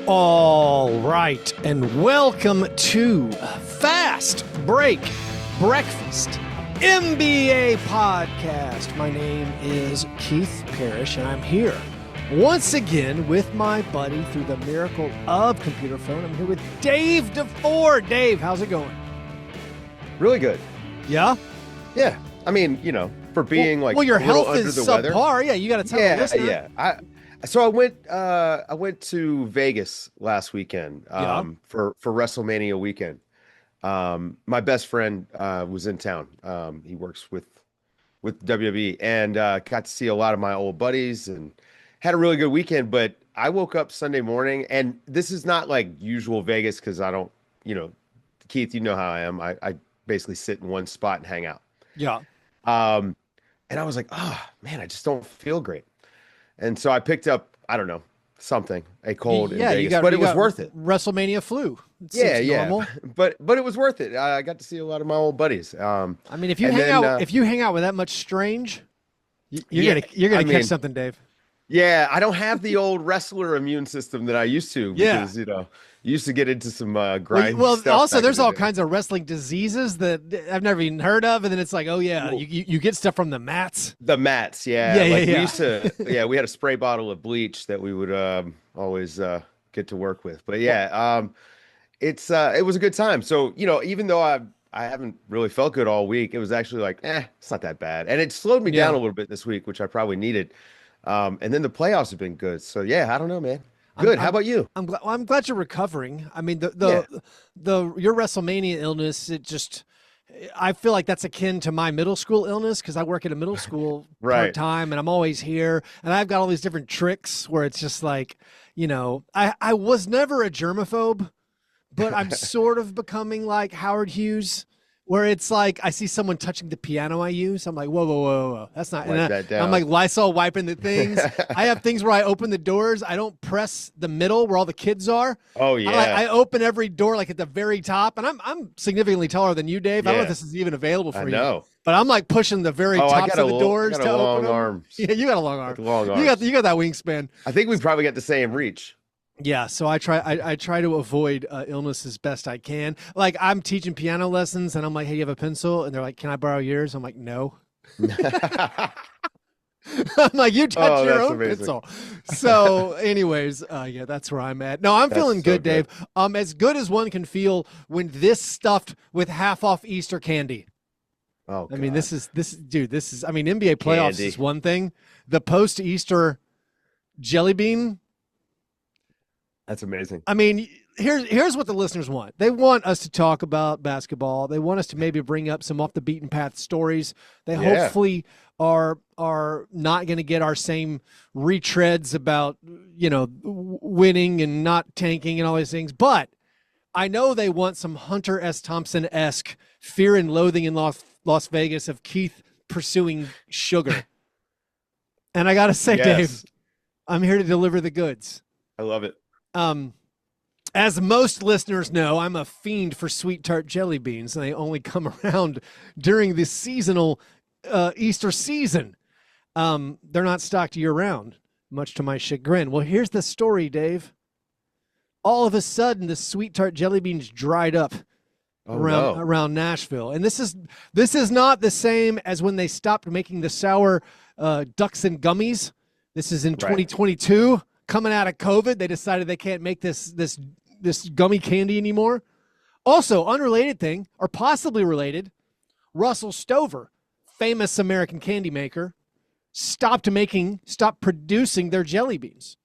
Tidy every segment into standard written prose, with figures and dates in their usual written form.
All right, and welcome to Fastbreak Breakfast NBA podcast. My name is Keith Parrish, and I'm here once again with my buddy through the miracle of computer phone. I'm here with Dave DeFore. Dave, how's it going? Really good. Yeah? Yeah. I mean, for being your a little health under is the subpar. weather. Yeah, you got to tell the listener. Yeah. So I went to Vegas last weekend for WrestleMania weekend. My best friend was in town. He works with WWE, and got to see a lot of my old buddies and had a really good weekend. But I woke up Sunday morning, and this is not like usual Vegas because I don't, Keith, you know how I am. I basically sit in one spot and hang out. Yeah. And I was like, oh man, I just don't feel great. And so I picked up, I don't know, a cold in Vegas, but it was worth it. WrestleMania flu. It's normal. But it was worth it. I got to see a lot of my old buddies. I mean, if you hang out with that much strange, you're gonna catch something, Dave. Yeah, I don't have the old wrestler immune system that I used to because you used to get into some grind. Well, also there's all kinds of wrestling diseases that I've never even heard of, and then it's like, oh yeah, you get stuff from the mats. The mats, yeah. We used to, we had a spray bottle of bleach that we would always get to work with. But it was a good time. So even though I haven't really felt good all week, it was actually like, it's not that bad, and it slowed me down a little bit this week, which I probably needed. And then the playoffs have been good. So I don't know, man. Good. How about you? I'm glad you're recovering. I mean, your WrestleMania illness, I feel like that's akin to my middle school illness because I work at a middle school part-time, and I'm always here, and I've got all these different tricks where it's just like, I was never a germaphobe, but I'm sort of becoming like Howard Hughes, where it's like I see someone touching the piano I use. I'm like, whoa. That's not. Wipe that down. I'm like Lysol wiping the things. I have things where I open the doors. I don't press the middle where all the kids are. Oh, yeah. I open every door like at the very top. And I'm significantly taller than you, Dave. I don't know if this is even available for you. I know. But I'm like pushing the very tops of the doors to open them. Arms. Yeah, you got a long arm. Long arms. You got that wingspan. I think we probably got the same reach. Yeah, so I try to avoid illness as best I can. Like I'm teaching piano lessons, and I'm like, "Hey, you have a pencil?" And they're like, "Can I borrow yours?" I'm like, "No." I'm like, "You touch your own pencil." So, anyways, that's where I'm at. No, I'm feeling good, Dave. As good as one can feel when this stuffed with half off Easter candy. Oh, God. I mean, this is NBA playoffs Candy is one thing. The post Easter jelly bean. That's amazing. I mean, here's what the listeners want. They want us to talk about basketball. They want us to maybe bring up some off the beaten path stories. They hopefully are not going to get our same retreads about, winning and not tanking and all these things. But I know they want some Hunter S. Thompson-esque Fear and Loathing in Las Vegas of Keith pursuing sugar. And I got to say, Dave, I'm here to deliver the goods. I love it. As most listeners know, I'm a fiend for sweet tart jelly beans, and they only come around during the seasonal Easter season. They're not stocked year-round, much to my chagrin. Well, here's the story, Dave. All of a sudden, the sweet tart jelly beans dried up around Nashville, and this is not the same as when they stopped making the sour ducks and gummies. This is in 2022. Coming out of COVID, they decided they can't make this gummy candy anymore. Also, unrelated thing, or possibly related, Russell Stover, famous American candy maker, stopped producing their jelly beans.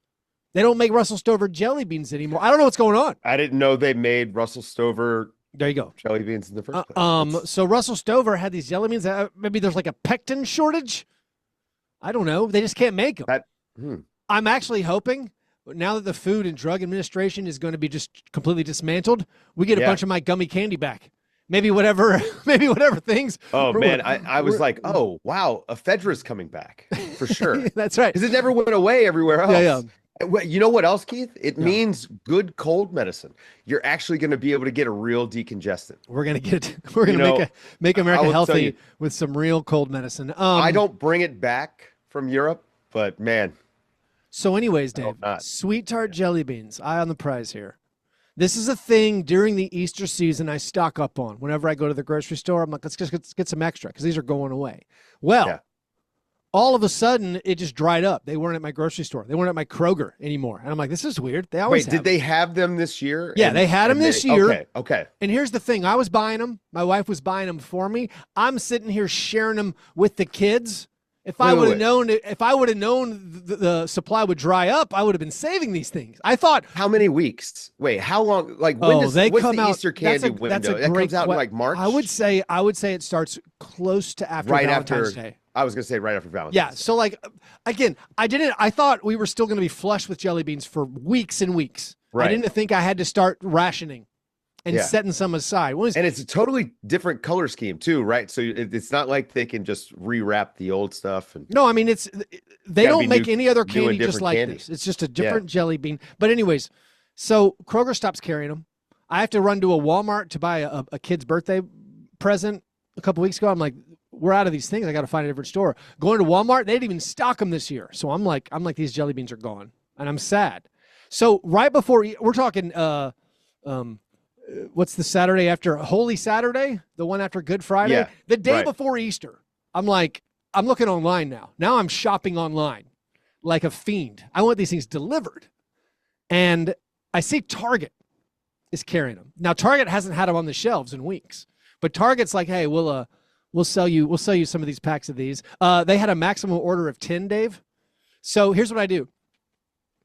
They don't make Russell Stover jelly beans anymore. I don't know what's going on. I didn't know they made Russell Stover. There you go. Jelly beans in the first place. So Russell Stover had these jelly beans. Maybe there's like a pectin shortage. I don't know. They just can't make them. I'm actually hoping now that the Food and Drug Administration is going to be just completely dismantled, we get a bunch of my gummy candy back. Maybe whatever things. Oh, man. I was like, oh, wow, ephedra's coming back for sure. That's right. Because it never went away everywhere else. Yeah. You know what else, Keith? It means good cold medicine. You're actually going to be able to get a real decongestant. We're going to make America healthy with some real cold medicine. I don't bring it back from Europe, but man, So, anyways, I Dave, hope not. sweet tart jelly beans, eye on the prize here. This is a thing during the Easter season I stock up on. Whenever I go to the grocery store, I'm like, let's get some extra because these are going away. Well, Yeah. all of a sudden, it just dried up. They weren't at my grocery store. They weren't at my Kroger anymore. And I'm like, this is weird. They always Wait, did they have them this year? Yeah, they had them this year. Okay, okay. And here's the thing. I was buying them. My wife was buying them for me. I'm sitting here sharing them with the kids. If I would have known the supply would dry up, I would have been saving these things. I thought, how many weeks? Wait, how long? Like when what's the Easter candy window? It comes out in like March. I would say it starts close to after Valentine's Day. I was gonna say right after Valentine's. Yeah. So like, again, I thought we were still going to be flush with jelly beans for weeks and weeks. Right. I didn't think I had to start rationing and setting some aside. And it's a totally different color scheme too, right? So it's not like they can just rewrap the old stuff. No, I mean, they don't make any other candy just like this. It's just a different jelly bean. But anyways, so Kroger stops carrying them. I have to run to a Walmart to buy a kid's birthday present a couple weeks ago. I'm like, we're out of these things. I got to find a different store. Going to Walmart, they didn't even stock them this year. So I'm like, these jelly beans are gone, and I'm sad. So right before we're talking, what's the Saturday after Holy Saturday? The one after Good Friday? Yeah, the day before Easter. I'm like, I'm looking online now. Now I'm shopping online like a fiend. I want these things delivered. And I see Target is carrying them. Now Target hasn't had them on the shelves in weeks. But Target's like, hey, we'll sell you some of these packs of these. They had a maximum order of 10, Dave. So here's what I do.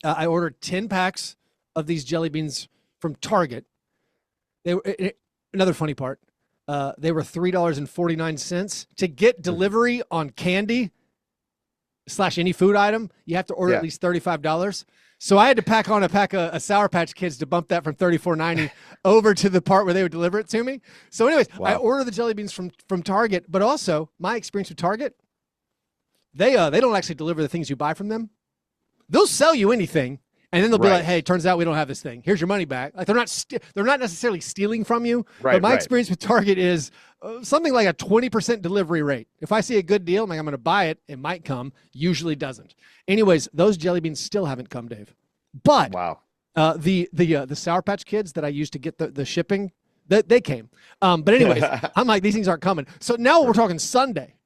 I ordered 10 packs of these jelly beans from Target. They were another funny part. They were $3.49 to get delivery on candy / any food item. You have to order at least $35. So I had to pack on a pack of Sour Patch Kids to bump that from $34.90 over to the part where they would deliver it to me. So anyways, I order the jelly beans from Target, but also my experience with Target, they don't actually deliver the things you buy from them. They'll sell you anything, and then they'll be like, "Hey, turns out we don't have this thing. Here's your money back." Like they're not necessarily stealing from you. But my experience with Target is something like a 20% delivery rate. If I see a good deal, I'm going to buy it. It might come. Usually doesn't. Anyways, those jelly beans still haven't come, Dave. But the Sour Patch Kids that I used to get the shipping, they came. But anyways, I'm like, these things aren't coming. So now we're talking Sunday,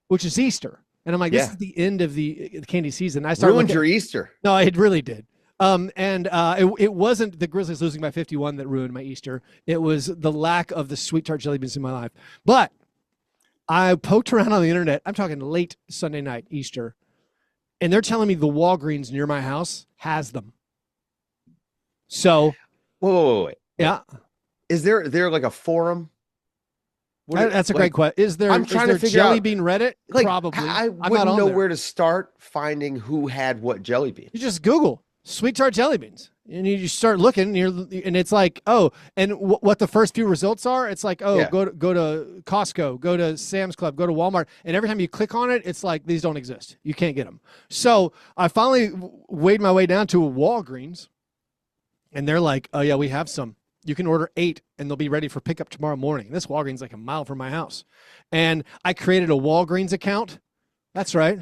which is Easter. And I'm like, this is the end of the candy season. I started ruined your Easter. No, it really did. It wasn't the Grizzlies losing by 51 that ruined my Easter. It was the lack of the sweet tart jelly beans in my life. But I poked around on the internet. I'm talking late Sunday night, Easter, and they're telling me the Walgreens near my house has them. So, wait. Yeah. Is there like a forum? That's a great question. Is there? I'm trying to figure jelly out, bean Reddit? Like, probably. I wouldn't know where to start finding who had what jelly bean. You just Google sweet tart jelly beans, and you start looking. And it's like, and what the first few results are? It's like, go to Costco, go to Sam's Club, go to Walmart, and every time you click on it, it's like these don't exist. You can't get them. So I finally weighed my way down to a Walgreens, and they're like, oh yeah, we have some. You can order 8 and they'll be ready for pickup tomorrow morning. This Walgreens is like a mile from my house. And I created a Walgreens account. That's right.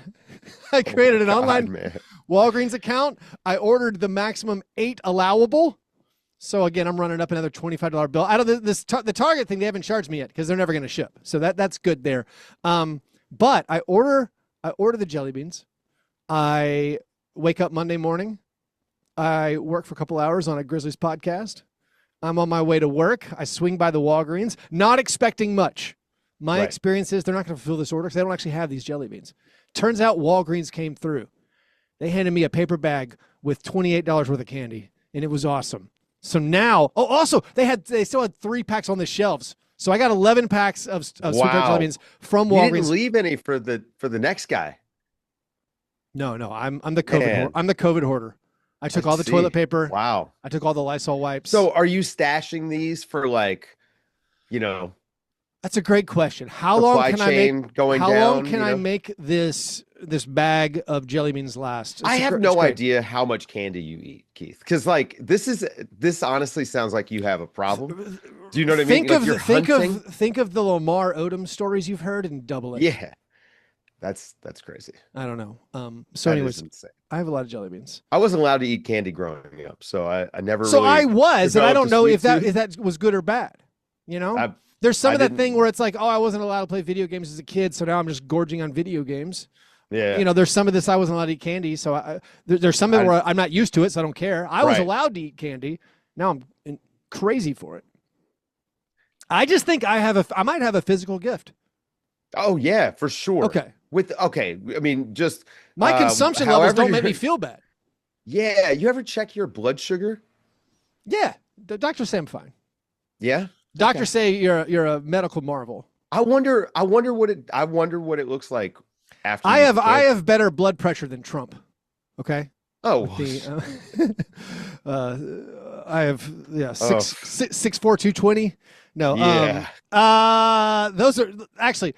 I created an online Walgreens account. I ordered the maximum 8 allowable. So again, I'm running up another $25 bill. Out of the Target thing, they haven't charged me yet because they're never going to ship. So that's good there. But I order the jelly beans. I wake up Monday morning. I work for a couple hours on a Grizzlies podcast. I'm on my way to work. I swing by the Walgreens, not expecting much. My experience is they're not going to fulfill this order because they don't actually have these jelly beans. Turns out Walgreens came through. They handed me a paper bag with $28 worth of candy, and it was awesome. So now, also they still had 3 packs on the shelves. So I got 11 packs of sweet tart jelly beans from Walgreens. You didn't leave any for the next guy. No, I'm the COVID. I'm the COVID hoarder. I took all the toilet paper. Wow. I took all the Lysol wipes. So are you stashing these for that's a great question. How long can I make this bag of jelly beans last? I have no idea how much candy you eat, Keith. Because this honestly sounds like you have a problem. Do you know what I mean? Think of the Lamar Odom stories you've heard and double it. Yeah. That's crazy. I don't know. So That anyways, is insane. I have a lot of jelly beans. I wasn't allowed to eat candy growing up, so I never So really I was, and I developed don't a know sweet if that tooth. was good or bad. You know, I there's some I of that didn't. thing where it's like, oh, I wasn't allowed to play video games as a kid, so now I'm just gorging on video games. Yeah. You know, there's some of this I wasn't allowed to eat candy, so there's some of it where I'm not used to it, so I don't care. I was Right. allowed to eat candy. Now I'm crazy for it. I just think I might have a physical gift. Oh yeah, for sure. Okay. I mean, just My consumption levels however don't make you're- me feel bad. Yeah, you ever check your blood sugar? Yeah, the doctors say I'm fine. Yeah. Doctors say you're a medical marvel. I wonder what it looks like after I you have better blood pressure than Trump. Okay. Oh, I have Oh. 6'4", 220. No. Yeah. Those are actually.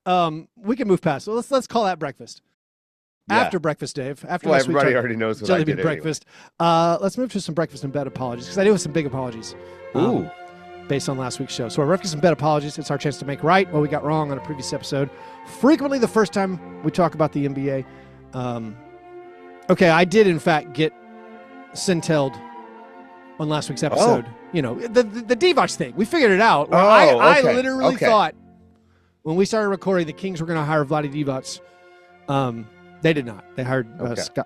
We can move past. So let's call that breakfast. Yeah. After breakfast, Dave. After Well, my sweet everybody tart already knows what jelly I bean did anyway. breakfast. Let's move to some breakfast in bed apologies because I do have some big apologies. Ooh. Based on last week's show. So our breakfast in bed apologies. It's our chance to make right what we got wrong on a previous episode. Frequently the first time we talk about the NBA. Okay, I did in fact get centelled on last week's episode. You know, the Divac thing. We figured it out. I literally thought when we started recording the Kings were going to hire Vlade Divac. They did not. They hired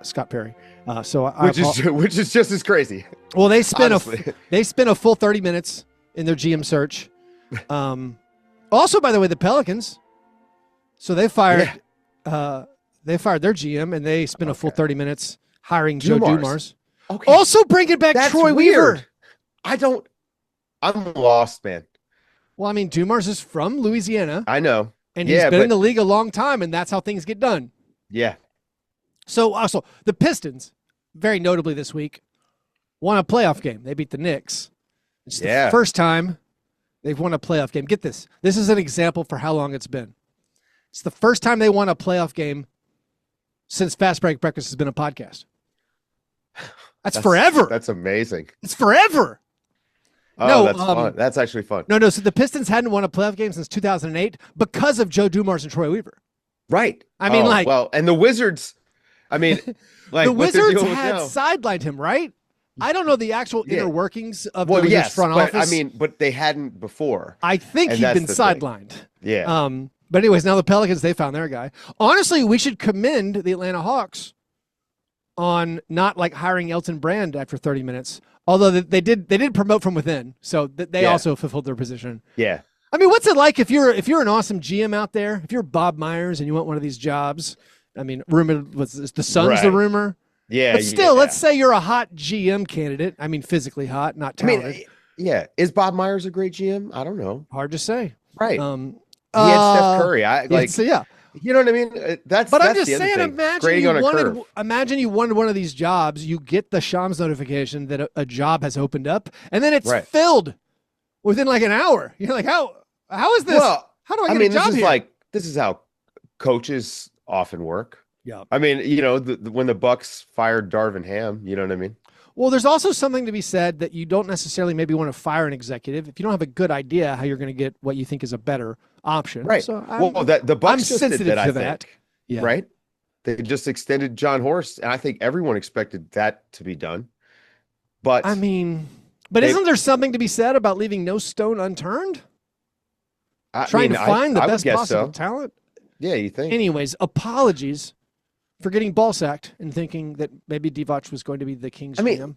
Scott Perry. Which is just as crazy. Well, they spent Honestly. a full 30 minutes in their GM search. Also, by the way, the Pelicans. So they fired their GM and they spent a full 30 minutes hiring Joe Dumars. Okay. Also bringing back That's Troy weird. Weaver. I'm lost, man. Well, I mean, Dumars is from Louisiana. I know. And he's been in the league a long time, and that's how things get done. Yeah. So also the Pistons, very notably this week, won a playoff game. They beat the Knicks. It's the first time they've won a playoff game. Get this. This is an example for how long it's been. It's the first time they won a playoff game since Fastbreak Breakfast has been a podcast. That's forever. That's amazing. It's forever. Oh, no, that's fun. That's actually fun. No. So the Pistons hadn't won a playoff game since 2008 because of Joe Dumars and Troy Weaver. Right. I mean, and the Wizards. I mean, like the Wizards had sidelined him, right? I don't know the actual inner workings of the Wizards front office. I mean, but they hadn't before. I think he'd been sidelined. Yeah. But anyways, now the Pelicans, they found their guy. Honestly, we should commend the Atlanta Hawks on not like hiring Elton Brand after 30 minutes. Although they did promote from within, so they also fulfilled their position. Yeah. I mean, what's it like if you're an awesome GM out there? If you're Bob Myers and you want one of these jobs, I mean, is the Suns the rumor? Yeah. But still, let's say you're a hot GM candidate. I mean, physically hot, not talented. I mean, yeah. Is Bob Myers a great GM? I don't know. Hard to say. Right. He had Steph Curry. You know what I mean? That's I'm just the other saying, thing. imagine you wanted one of these jobs, you get the Shams notification that a job has opened up, and then it's filled within like an hour. You're like, how is this? Well, how do I get a job here? This is how coaches often work. Yeah. I mean, you know, when the Bucks fired Darvin Ham, you know what I mean? Well, there's also something to be said that you don't necessarily maybe want to fire an executive if you don't have a good idea how you're going to get what you think is a better option. Right. So the Bucks I'm just sensitive did to I that. think, yeah. Right. They just extended John Horst, and I think everyone expected that to be done. But I mean, isn't there something to be said about leaving no stone unturned? Trying to find the best possible talent. Yeah, you think? Anyways, apologies for getting ball sacked and thinking that maybe Divac was going to be the Kings GM.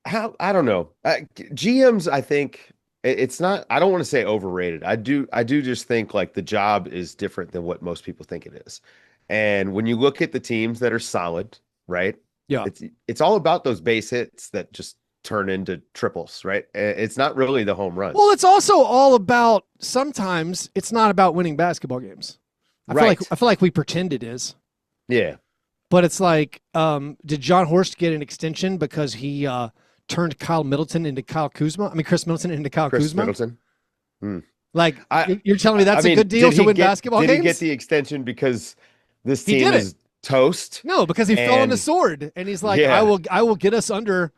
I don't know. GMs, I think it's not. I don't want to say overrated. I do just think like the job is different than what most people think it is. And when you look at the teams that are solid, right? Yeah, it's all about those base hits that just turn into triples, right? It's not really the home runs. Well, it's also all about. Sometimes it's not about winning basketball games. I feel like we pretend it is. Yeah. But it's like, did John Horst get an extension because he turned Kyle Middleton into Kyle Kuzma? I mean, Chris Middleton into Kyle Kuzma? Middleton. Like, you're telling me that's a good deal to win basketball games? Did he get the extension because this team is toast? No, because he fell on the sword. And he's like, I will get us under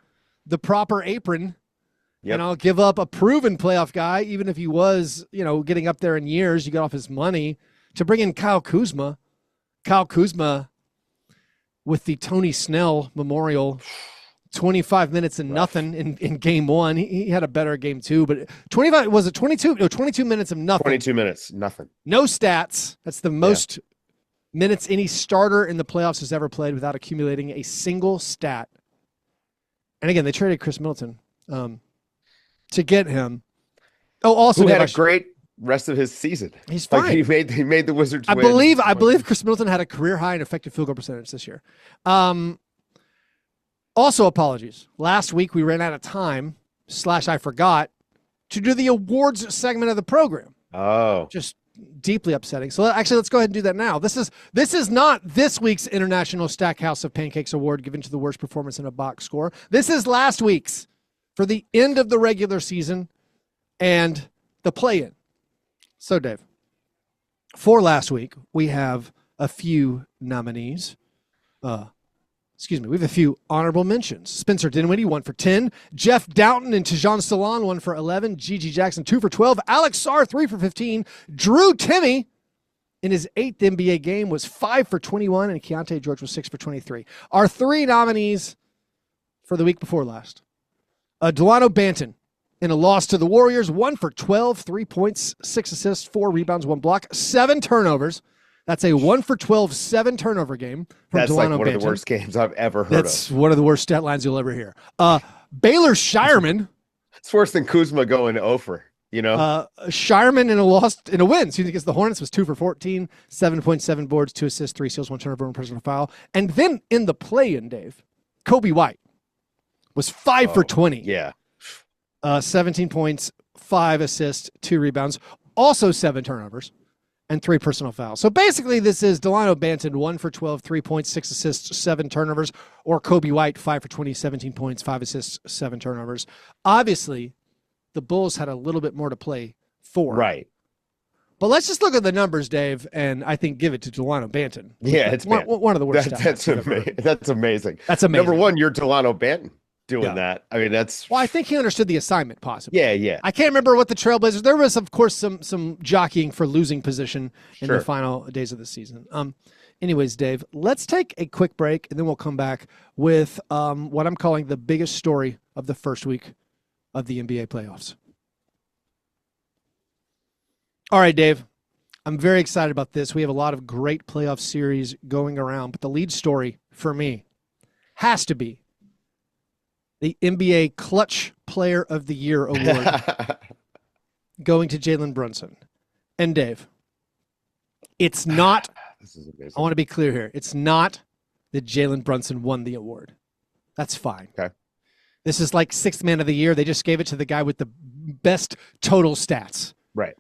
the proper apron. Yep. And I'll give up a proven playoff guy, even if he was, getting up there in years. You got off his money to bring in Kyle Kuzma. Kyle Kuzma with the Tony Snell Memorial, 25 minutes and nothing in game one. He had a better game too, but 25, was it 22? No, 22 minutes of nothing. 22 minutes, nothing. No stats. That's the most minutes any starter in the playoffs has ever played without accumulating a single stat. And again, they traded Chris Middleton to get him. Oh, also who had a great rest of his season. He's fine. Like he made the Wizards win. I believe Chris Middleton had a career high in effective field goal percentage this year. Also, apologies. Last week we ran out of time / I forgot to do the awards segment of the program. Oh, just deeply upsetting. So actually, let's go ahead and do that now. This is not this week's International Stackhouse of Pancakes Award given to the worst performance in a box score. This is last week's for the end of the regular season and the play-in. So, Dave, for last week, we have a few nominees. We have a few honorable mentions. Spencer Dinwiddie, 1 for 10. Jeff Doughton and Tajon Salon, 1 for 11. Gigi Jackson, 2 for 12. Alex Sarr, 3 for 15. Drew Timme, in his 8th NBA game, was 5 for 21. And Keontae George was 6 for 23. Our 3 nominees for the week before last. Delano Banton, in a loss to the Warriors, 1 for 12, 3 points, 6 assists, 4 rebounds, 1 block, 7 turnovers. That's a 1 for 12, 7 turnover game from That's Delano like one Banton. of the worst games I've ever heard That's one of the worst stat lines you'll ever hear. Baylor Shireman. It's worse than Kuzma going over, you know? Shireman in a win. So against the Hornets was 2 for 14, 7.7 boards, 2 assists, 3 steals, 1 turnover, 1 personal foul. And then in the play-in, Dave, Kobe White was 5 for 20. Yeah. 17 points, 5 assists, 2 rebounds, also 7 turnovers, and 3 personal fouls. So basically, this is Delano Banton, 1 for 12, 3 points, 6 assists, 7 turnovers, or Kobe White, 5 for 20, 17 points, 5 assists, 7 turnovers. Obviously, the Bulls had a little bit more to play for. Right. But let's just look at the numbers, Dave, and I think give it to Delano Banton. Yeah, it's one of the worst. That's amazing. That's amazing. That's amazing. Number one, you're Delano Banton doing that. I mean, that's... Well, I think he understood the assignment, possibly. Yeah. I can't remember what the Trailblazers... There was, of course, some jockeying for losing position in the final days of the season. Anyways, Dave, let's take a quick break, and then we'll come back with what I'm calling the biggest story of the first week of the NBA playoffs. All right, Dave. I'm very excited about this. We have a lot of great playoff series going around, but the lead story for me has to be the NBA Clutch Player of the Year award going to Jalen Brunson. And Dave, it's not, this is amazing. I want to be clear here, it's not that Jalen Brunson won the award. That's fine. Okay. This is like 6th man of the year. They just gave it to the guy with the best total stats. Right.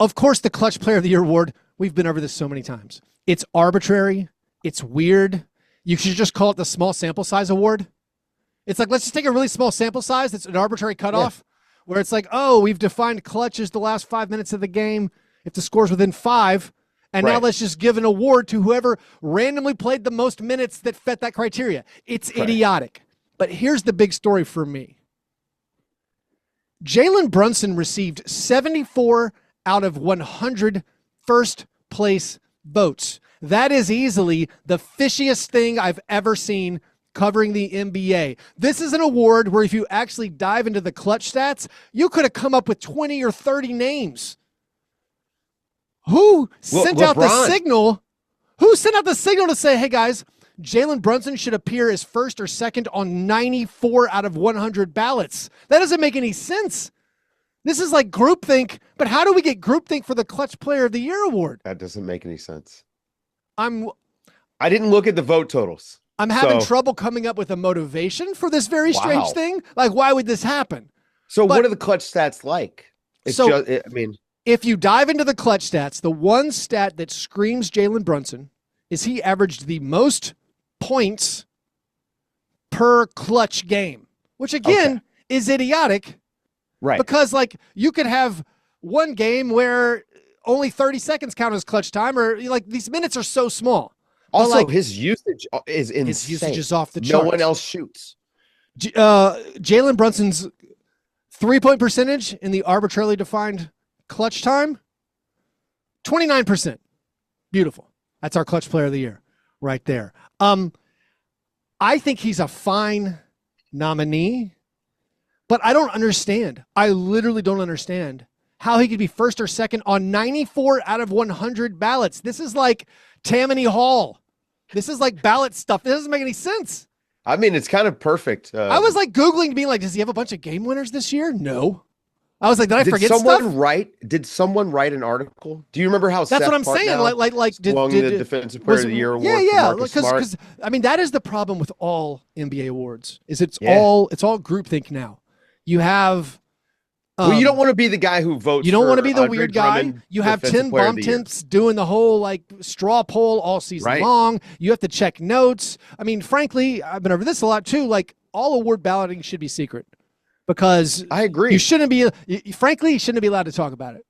Of course, the Clutch Player of the Year award, we've been over this so many times. It's arbitrary. It's weird. You should just call it the small sample size award. It's like, let's just take a really small sample size. That's an arbitrary cutoff where it's like, oh, we've defined clutch as the last 5 minutes of the game if the score's within 5. And now let's just give an award to whoever randomly played the most minutes that fit that criteria. It's idiotic. But here's the big story for me. Jalen Brunson received 74 out of 100 first place votes. That is easily the fishiest thing I've ever seen covering the NBA. This is an award where if you actually dive into the clutch stats, you could have come up with 20 or 30 names. Who sent out the signal? Who sent out the signal to say, hey guys, Jalen Brunson should appear as first or second on 94 out of 100 ballots? That doesn't make any sense. This is like groupthink, but how do we get groupthink for the Clutch Player of the Year award? That doesn't make any sense. I didn't look at the vote totals. I'm having trouble coming up with a motivation for this very strange thing. Like, why would this happen? So what are the clutch stats like? If you dive into the clutch stats, the one stat that screams Jalen Brunson is he averaged the most points per clutch game, which again is idiotic. Right. Because like you could have one game where only 30 seconds count as clutch time, or like these minutes are so small. Also, like, his usage is insane. His usage is off the charts. No one else shoots. Jalen Brunson's 3-point percentage in the arbitrarily defined clutch time, 29%. Beautiful. That's our clutch player of the year right there. I think he's a fine nominee, but I don't understand. I literally don't understand how he could be first or second on 94 out of 100 ballots. This is like Tammany Hall. This is like ballot stuff. This doesn't make any sense. I mean, it's kind of perfect. I was like Googling, being like, does he have a bunch of game winners this year? No. I was like, did I forget stuff? Did someone write an article? Do you remember how that's Seth what I'm saying? swung the Defensive Player of the Year award? Yeah. Because I mean, that is the problem with all NBA awards. It's all groupthink now. You have. Well, you don't want to be the guy who votes. You don't want to be the Andre weird guy. Drummond, You have 10 bomb temps doing the whole like straw poll all season long. You have to check notes. I mean, frankly, I've been over this a lot too. Like all award balloting should be secret. Because I agree. You shouldn't be, frankly, you shouldn't be allowed to talk about it.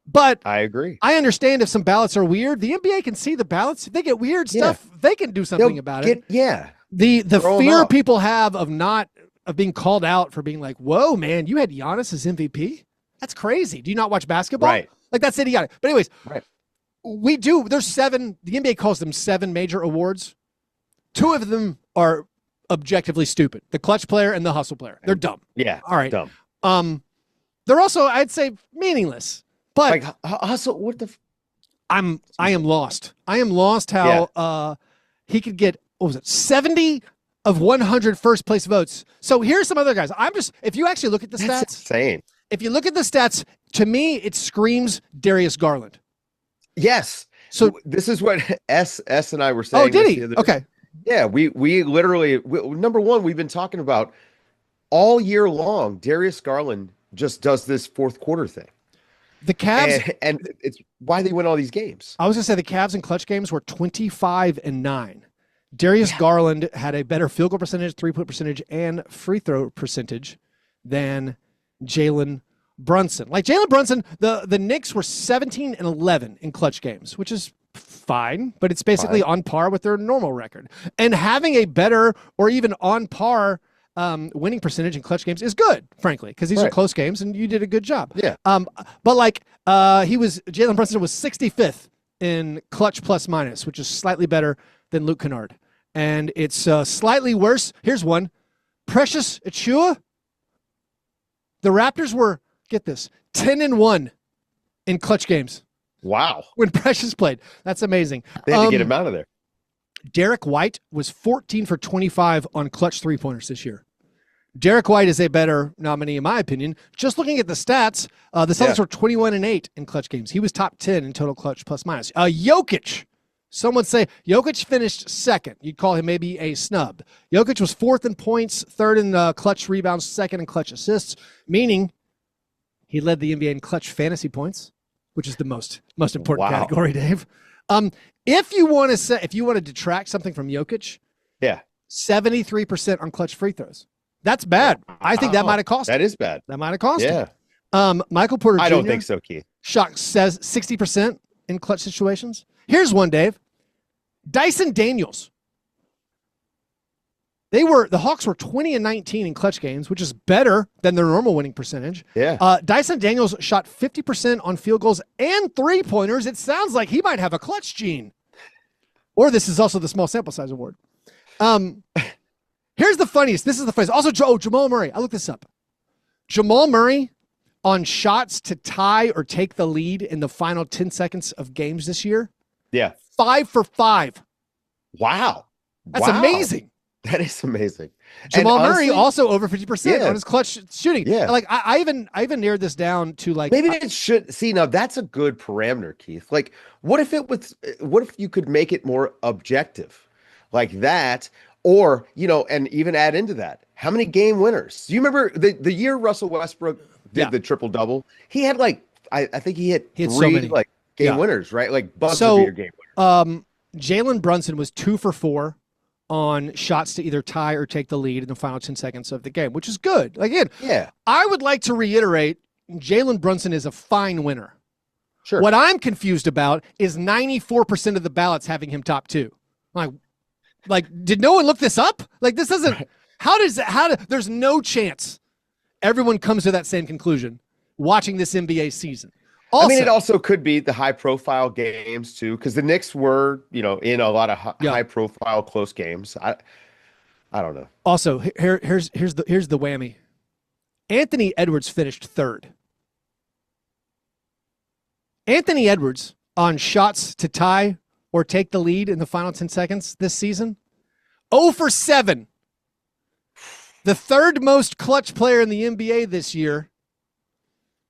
But I agree. I understand if some ballots are weird. The NBA can see the ballots. If they get weird stuff, they can do something about it. Yeah. The fear people have of being called out for being like, whoa, man, you had Giannis as MVP? That's crazy. Do you not watch basketball? Right. Like that's idiotic. But anyways, right. There's 7, the NBA calls them 7 major awards. 2 of them are objectively stupid. The clutch player and the hustle player. They're dumb. Yeah. All right. Dumb. They're also, I'd say, meaningless. But like hustle, what the? I am lost. I am lost how he could get, what was it, 70 of 100 first place votes. So here's some other guys. If you actually look at the stats. That's insane. If you look at the stats, to me, it screams Darius Garland. Yes. So this is what S and I were saying. Oh, did he? Okay. Yeah, we literally, number one, we've been talking about all year long. Darius Garland just does this fourth quarter thing. The Cavs, and it's why they win all these games. I was gonna say the Cavs in clutch games were 25-9. Darius Garland had a better field goal percentage, 3-point percentage, and free throw percentage than Jalen Brunson. Like Jalen Brunson, the Knicks were 17-11 in clutch games, which is fine, but it's basically on par with their normal record. And having a better or even on par winning percentage in clutch games is good, frankly, because these are close games and you did a good job. Yeah. But like Jalen Brunson was 65th in clutch plus minus, which is slightly better than Luke Kennard. And it's slightly worse. Here's one. Precious Achiuwa. The Raptors were, get this, 10-1 in clutch games. Wow. When Precious played. That's amazing. They had to get him out of there. Derek White was 14 for 25 on clutch three-pointers this year. Derek White is a better nominee, in my opinion. Just looking at the stats, the Celtics were 21-8 in clutch games. He was top 10 in total clutch plus minus. Jokic. Some would say Jokic finished second. You'd call him maybe a snub. Jokic was 4th in points, 3rd in clutch rebounds, 2nd in clutch assists, meaning he led the NBA in clutch fantasy points, which is the most important category, Dave. If you want to detract something from Jokic, 73% on clutch free throws. That's bad. I think that might have cost him. That is bad. That might have cost him. Michael Porter Jr. I don't think so, Keith. Shot says 60% in clutch situations. Here's one, Dave. Dyson Daniels. The Hawks were 20-19 in clutch games, which is better than their normal winning percentage. Yeah. Dyson Daniels shot 50% on field goals and three-pointers. It sounds like he might have a clutch gene. Or this is also the small sample size award. Here's the funniest. This is the funniest. Also, Jamal Murray. I looked this up. Jamal Murray on shots to tie or take the lead in the final 10 seconds of games this year. Yeah. 5 for 5. Wow. That's amazing. That is amazing. Jamal Murray also over 50% on his clutch shooting. Yeah. Like I even narrowed this down to like maybe it should see now that's a good parameter, Keith. Like what if you could make it more objective like that, or and even add into that how many game winners? Do you remember the year Russell Westbrook did the triple double? He had like I think he hit 3 so many. like game winners, right? Like buzzer beater game winners. Jalen Brunson was 2 for 4 on shots to either tie or take the lead in the final 10 seconds of the game, which is good. Again, I would like to reiterate, Jalen Brunson is a fine winner. Sure. What I'm confused about is 94% of the ballots having him top 2. Like, did no one look this up? Like, this doesn't, there's no chance everyone comes to that same conclusion watching this NBA season. I mean, it Also, also could be the high-profile games too, because the Knicks were, in a lot of yeah. high-profile close games. I don't know. Also, here's the whammy. Anthony Edwards finished third. Anthony Edwards on shots to tie or take the lead in the final 10 seconds this season, 0 for 7. The third most clutch player in the NBA this year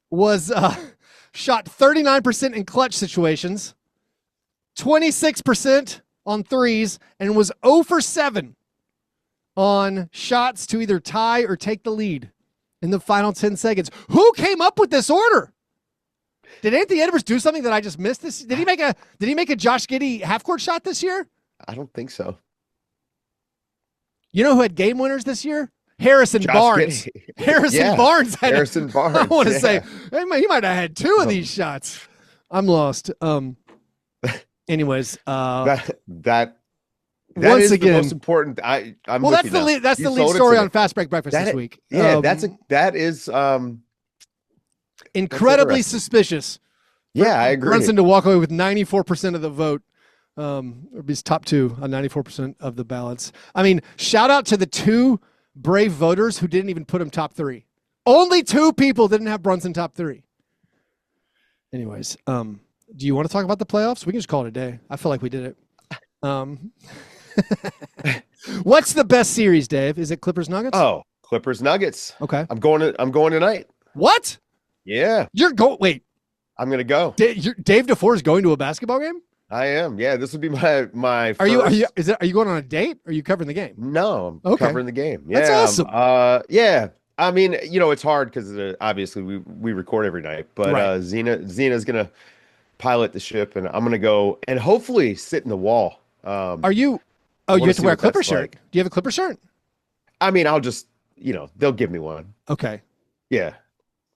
was shot 39% in clutch situations, 26% on threes, and was 0 for 7 on shots to either tie or take the lead in the final 10 seconds. Who came up with this order? Did Anthony Edwards do something that I just missed this? Did he make a Josh Giddey half-court shot this year? I don't think so. You know who had game winners this year? Harrison Barnes. Harrison Barnes had Harrison Barnes. I want to say he might have had 2 of these shots. I'm lost. Anyways, that once is again, the most important. I'm well, that's the lead story on Fastbreak Breakfast this week. Yeah, that is incredibly suspicious. Yeah, I agree. Brunson to walk away with 94% of the vote. Or he's top 2 on 94% of the ballots. I mean, shout out to the 2 brave voters who didn't even put him top 3. Only 2 people didn't have Brunson top 3. Anyways, do you want to talk about the playoffs? We can just call it a day. I feel like we did it. What's the best series, Dave? Is it Clippers Nuggets? Oh, Clippers Nuggets. Okay. I'm going tonight. What? Yeah. Wait. I'm going to go. Dave DeFore is going to a basketball game? I am. Yeah, this would be my first. Are you going on a date or are you covering the game? No, I'm covering the game. Yeah. That's awesome. Yeah. I mean, it's hard because obviously we record every night, but right. Zena's going to pilot the ship and I'm going to go and hopefully sit in the wall. Are you you have to wear a Clipper shirt. Like. Do you have a Clipper shirt? I mean, I'll just, they'll give me one. Okay. Yeah.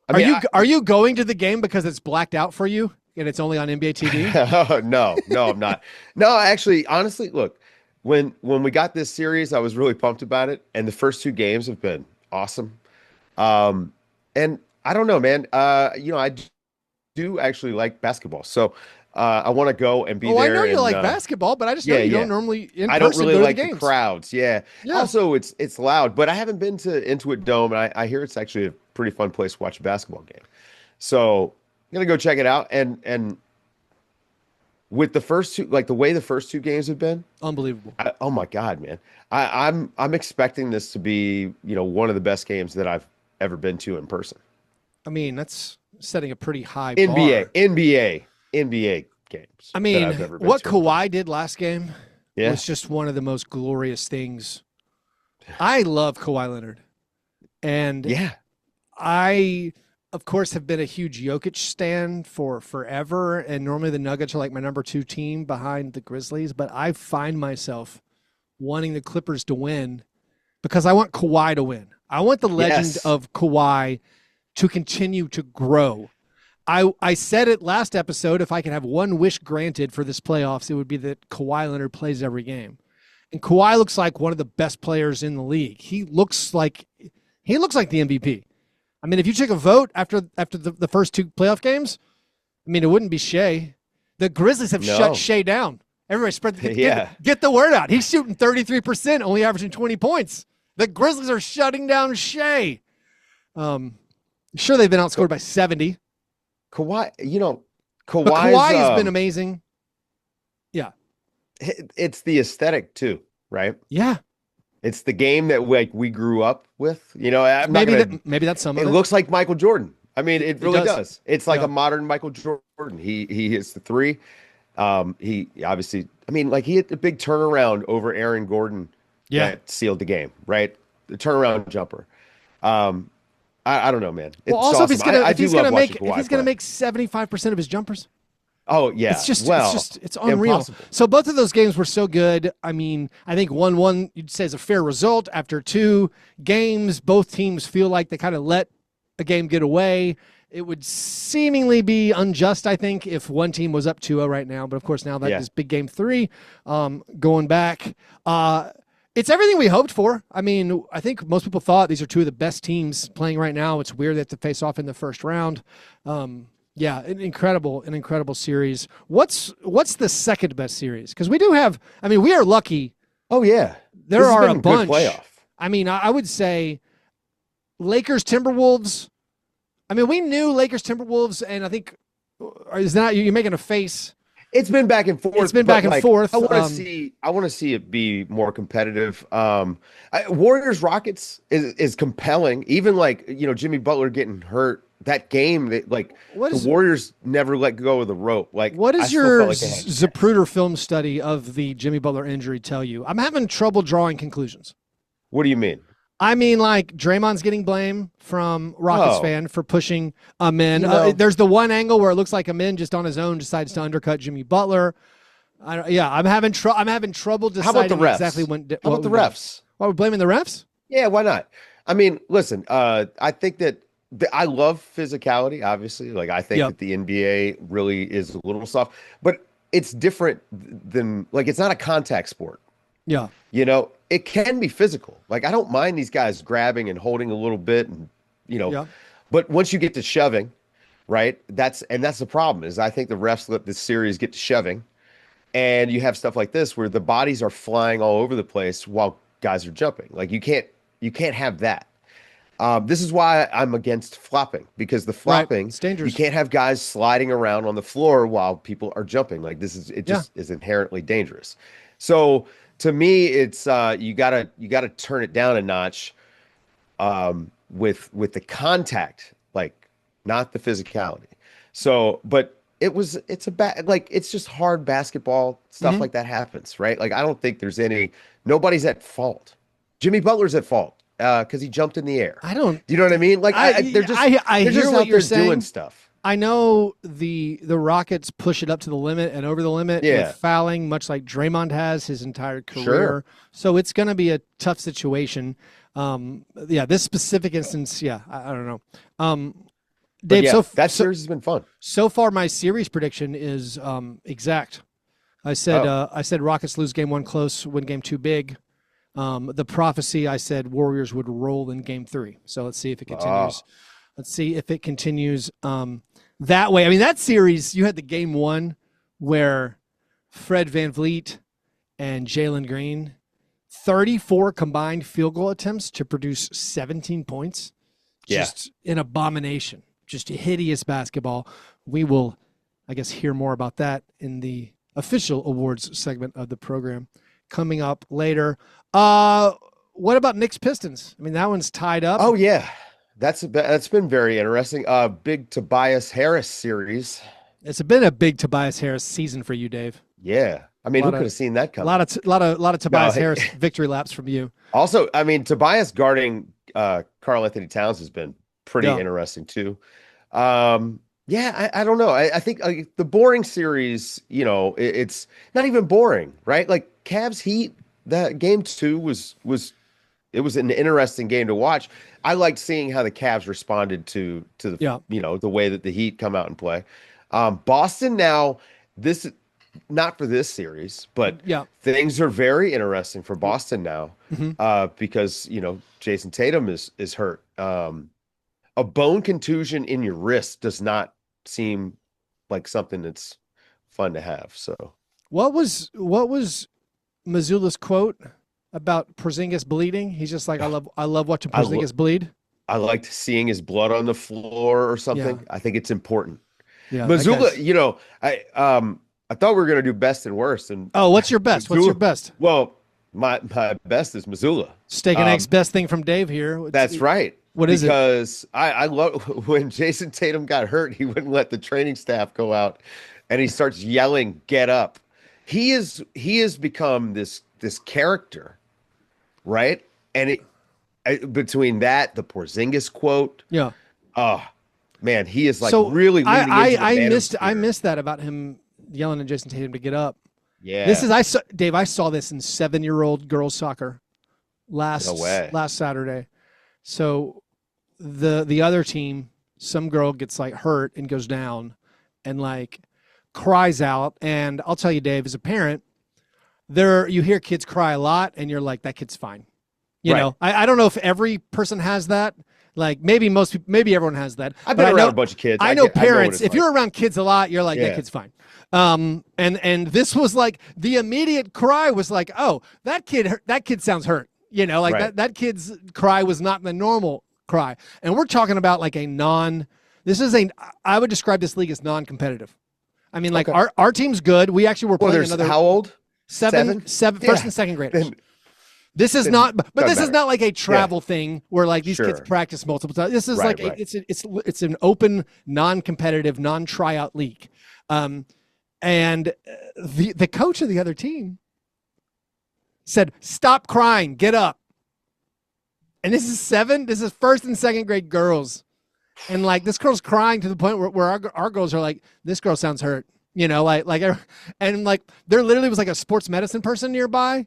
Are you going to the game because it's blacked out for you and it's only on NBA TV? No, I'm not. No, actually, honestly, look, when we got this series, I was really pumped about it. And the first 2 games have been awesome. And I don't know, man, I do actually like basketball. So, I want to go and be there. I know you like basketball, but I just know you don't normally I don't really like the crowds. Yeah. Also, it's loud, but I haven't been to Intuit Dome, and I hear it's actually a pretty fun place to watch a basketball game. So I'm gonna go check it out. And with the first 2, like the way the first 2 games have been, unbelievable. Oh my God, man! I'm expecting this to be one of the best games that I've ever been to in person. I mean, that's setting a pretty high NBA games. I mean, what Kawhi did last game was just one of the most glorious things. I love Kawhi Leonard. And I, of course, have been a huge Jokic stan for forever. And normally the Nuggets are like my number 2 team behind the Grizzlies. But I find myself wanting the Clippers to win because I want Kawhi to win. I want the legend of Kawhi to continue to grow. I said it last episode, if I could have one wish granted for this playoffs, it would be that Kawhi Leonard plays every game. And Kawhi looks like one of the best players in the league. He looks like the MVP. I mean, if you took a vote after the first 2 playoff games, I mean, it wouldn't be Shea. The Grizzlies have shut Shea down. Everybody get the word out. He's shooting 33%, only averaging 20 points. The Grizzlies are shutting down Shea. Sure, they've been outscored by 70. Kawhi, Kawhi has been amazing. Yeah. It's the aesthetic too, right? Yeah. It's the game that we grew up with. Maybe that's some of it. It looks like Michael Jordan. I mean, it really does. It's like a modern Michael Jordan. He hits the 3. He obviously, I mean, like he hit the big turnaround over Aaron Gordon. That sealed the game, right? The turnaround jumper. I don't know, man. It's also, awesome. if he's gonna make 75% of his jumpers. Oh yeah, it's unreal. Impossible. So both of those games were so good. I mean, I think 1-1 you'd say is a fair result after 2 games. Both teams feel like they kind of let a game get away. It would seemingly be unjust, I think, if one team was up 2-0 right now. But of course, now that is big game 3, going back. It's everything we hoped for. I mean, I think most people thought these are 2 of the best teams playing right now. It's weird that they face off in the first round. Yeah, an incredible series. What's the second best series? Because we do have. I mean, we are lucky. Oh yeah, There this has are been a bunch. good playoff. I mean, I would say Lakers Timberwolves. I mean, we knew Lakers Timberwolves, and I think is that you're making a face. It's been back and forth. It's been back and forth. I want to see. I want to see it be more competitive. Warriors Rockets is compelling. Even like Jimmy Butler getting hurt. That game, the Warriors never let go of the rope. Like, what I does still your felt like they had- Zapruder film study of the Jimmy Butler injury tell you? I'm having trouble drawing conclusions. What do you mean? I mean, like Draymond's getting blame from Rockets fan for pushing Amin. There's the one angle where it looks like Amin just on his own decides to undercut Jimmy Butler. I'm having trouble deciding How about the refs? exactly when. How about the refs? Why we're blaming the refs? Yeah, why not? I mean, listen. I think that I love physicality. Obviously, like I think that the NBA really is a little soft, but it's different than it's not a contact sport. Yeah. It can be physical. Like, I don't mind these guys grabbing and holding a little bit and, but once you get to shoving, right, that's the problem is I think the refs let this series get to shoving and you have stuff like this where the bodies are flying all over the place while guys are jumping. Like, you can't have that. This is why I'm against flopping because the flopping, it's dangerous. You can't have guys sliding around on the floor while people are jumping. Like, it just is inherently dangerous. So, to me, it's you gotta turn it down a notch with the contact, like not the physicality. So, but it's just hard basketball stuff like that happens, right? Like I don't think nobody's at fault. Jimmy Butler's at fault because he jumped in the air. I don't. You know what I mean? Like I hear just what you're saying. Doing stuff. I know the Rockets push it up to the limit and over the limit with fouling, much like Draymond has his entire career. Sure. So it's going to be a tough situation. This specific instance, I don't know. Dave, that series has been fun. So far, my series prediction is exact. I said Rockets lose game 1 close, win game 2 big. The prophecy, I said Warriors would roll in game 3. So let's see if it continues. Let's see if it continues that way. I mean, that series, you had the game 1 where Fred VanVleet and Jalen Green, 34 combined field goal attempts to produce 17 points. Just an abomination. Just hideous basketball. We will, I guess, hear more about that in the official awards segment of the program coming up later. What about Knicks Pistons? I mean, that one's tied up. Oh, yeah. That's been very interesting. Big Tobias Harris series. It's been a big Tobias Harris season for you, Dave. Yeah, I mean, who could have seen that coming? A lot of Tobias Harris victory laps from you. Also, I mean, Tobias guarding Karl Anthony Towns has been pretty interesting too. I don't know. I think the boring series, it's not even boring, right? Like Cavs Heat, that game 2 was an interesting game to watch. I liked seeing how the Cavs responded to the the way that the Heat come out and play. Boston now, this not for this series, but things are very interesting for Boston now because Jason Tatum is hurt. A bone contusion in your wrist does not seem like something that's fun to have. So what was Mazzulla's quote about Porzingis bleeding? He's just like, I love watching Porzingis bleed. I liked seeing his blood on the floor or something. I think it's important. Yeah, Mazzulla, I thought we were gonna do best and worst. And what's your best? What's your best? Well, my best is Mazzulla. Steak and eggs, best thing from Dave here. That's right. What is it? Because I love when Jason Tatum got hurt, he wouldn't let the training staff go out, and he starts yelling, "Get up!" He has become this character, right? And between that, the Porzingis quote, man, he is like really leaning into the I missed that about him yelling at Jason Tatum to get up. Yeah, Dave. I saw this in 7-year-old girls soccer last Saturday. So the other team, some girl gets like hurt and goes down, and like cries out. And I'll tell you, Dave, as a parent, you hear kids cry a lot, and you're like, that kid's fine. You know, I don't know if every person has that. Like maybe maybe everyone has that. I've been around a bunch of kids. I know I know what parents. it's If like. you're around kids a lot, you're like, that Yeah. kid's fine. And this was like the immediate cry was like, oh, that kid sounds hurt. You know, like Right. that kid's cry was not the normal cry. And we're talking about like I would describe this league as non-competitive. I mean, like Okay. our team's good. We actually were Well, playing there's another how old? seven, first Yeah. and second graders. Then This is then not, but doesn't this is matter. not like a travel thing where like these kids Sure. practice multiple times. This is Right, like right. it's an open, non-competitive, non-tryout league, and the coach of the other team said, "Stop crying, get up." And this is first and second grade girls, and like this girl's crying to the point where our girls are like, "This girl sounds hurt," you know, and like there literally was like a sports medicine person nearby.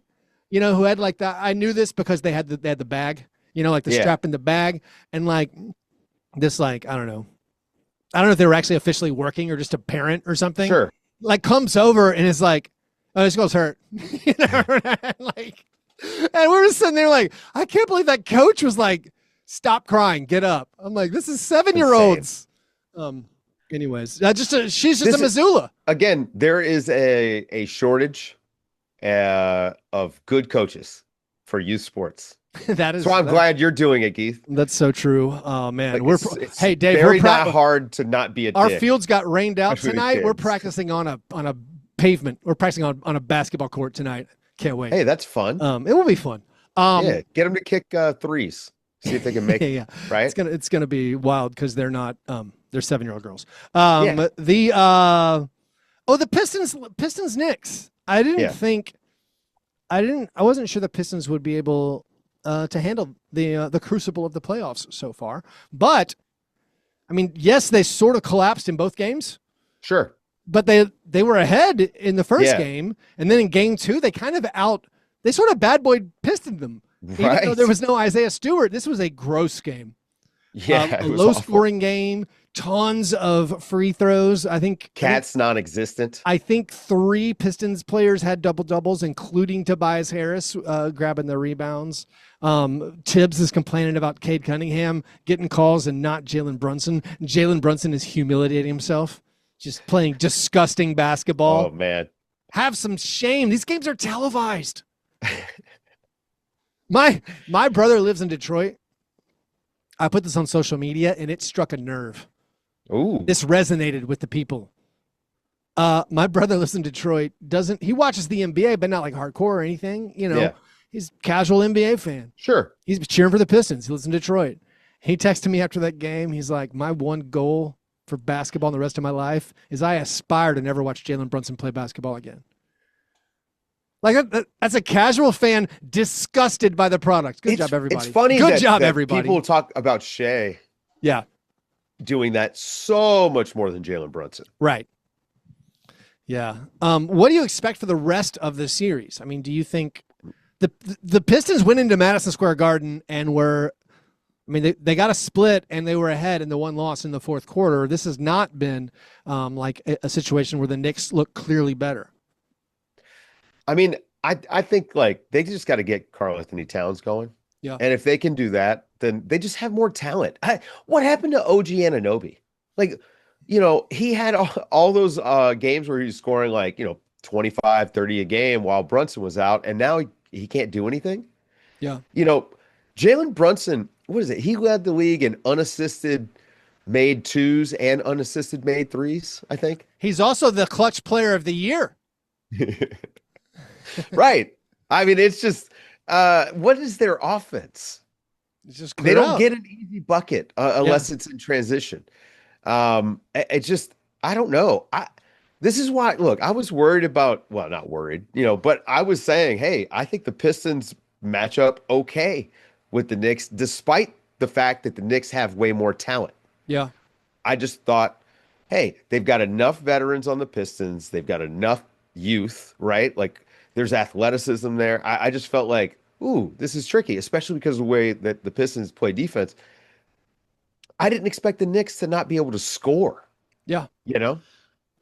You know, who had like that? I knew this because they had the bag, you know, like the strap in the bag, and like this, like I don't know if they were actually officially working or just a parent or something. Sure. Like comes over and is like, "Oh, this girl's hurt," you know, like, and we were sitting there like, I can't believe that coach was like, "Stop crying, get up." I'm like, this is 7-year-olds. Anyways, she's just a Missoula. Again, there is a shortage of good coaches for youth sports. That is. So I'm glad you're doing it, Keith. That's so true. Oh man, Like, it's hey Dave, very not hard to not be a our dick. fields got rained out Especially with tonight. We're kids. practicing on a pavement. We're practicing on a basketball court tonight. Can't wait. Hey, that's fun. It will be fun. Yeah, get them to kick threes. See if they can make it. Yeah, Right. it's gonna be wild because they're not they're 7-year-old girls. Yeah. The Pistons Knicks. I wasn't sure the Pistons would be able to handle the crucible of the playoffs so far. But I mean, yes, they sort of collapsed in both games. Sure. But they were ahead in the first game, and then in game 2, they sort of bad boy pistoned them. Right. Even though there was no Isaiah Stewart, this was a gross game. Yeah. A low-scoring game, tons of free throws. I think non-existent. I think 3 Pistons players had double-doubles, including Tobias Harris grabbing the rebounds. Tibbs is complaining about Cade Cunningham getting calls and not Jalen Brunson. Jalen Brunson is humiliating himself, just playing disgusting basketball. Oh, man. Have some shame. These games are televised. My brother lives in Detroit. I put this on social media, and it struck a nerve. Ooh. This resonated with the people. My brother lives in Detroit. He watches the NBA, but not like hardcore or anything. You know, he's a casual NBA fan. Sure. He's cheering for the Pistons. He lives in Detroit. He texted me after that game. He's like, my one goal for basketball in the rest of my life is I aspire to never watch Jalen Brunson play basketball again. Like that's a casual fan disgusted by the product. Good job, everybody. It's funny. Good job, that everybody. People talk about Shea. Yeah. Doing that so much more than Jalen Brunson. Right. Yeah. What do you expect for the rest of the series? I mean, do you think the Pistons went into Madison Square Garden and they got a split and they were ahead in the one loss in the fourth quarter. This has not been like a situation where the Knicks look clearly better. I mean, I think like they just got to get Karl Anthony Towns going. Yeah. And if they can do that, then they just have more talent. What happened to OG Anunoby? Like, you know, he had all those games where he was scoring like, you know, 25, 30 a game while Brunson was out, and now he can't do anything. Yeah. You know, Jalen Brunson, what is it? He led the league in unassisted made twos and unassisted made threes, I think. He's also the clutch player of the year. Right. I mean, it's just what is their offense? It's just they don't get an easy bucket unless it's in transition. It's just, I don't know. This is why, look, I was worried about, well, not worried, you know, but I was saying, hey, I think the Pistons match up okay with the Knicks, despite the fact that the Knicks have way more talent. Yeah. I just thought, hey, they've got enough veterans on the Pistons. They've got enough youth, right? Like there's athleticism there. I just felt like, ooh, this is tricky, especially because of the way that the Pistons play defense. I didn't expect the Knicks to not be able to score. Yeah. You know,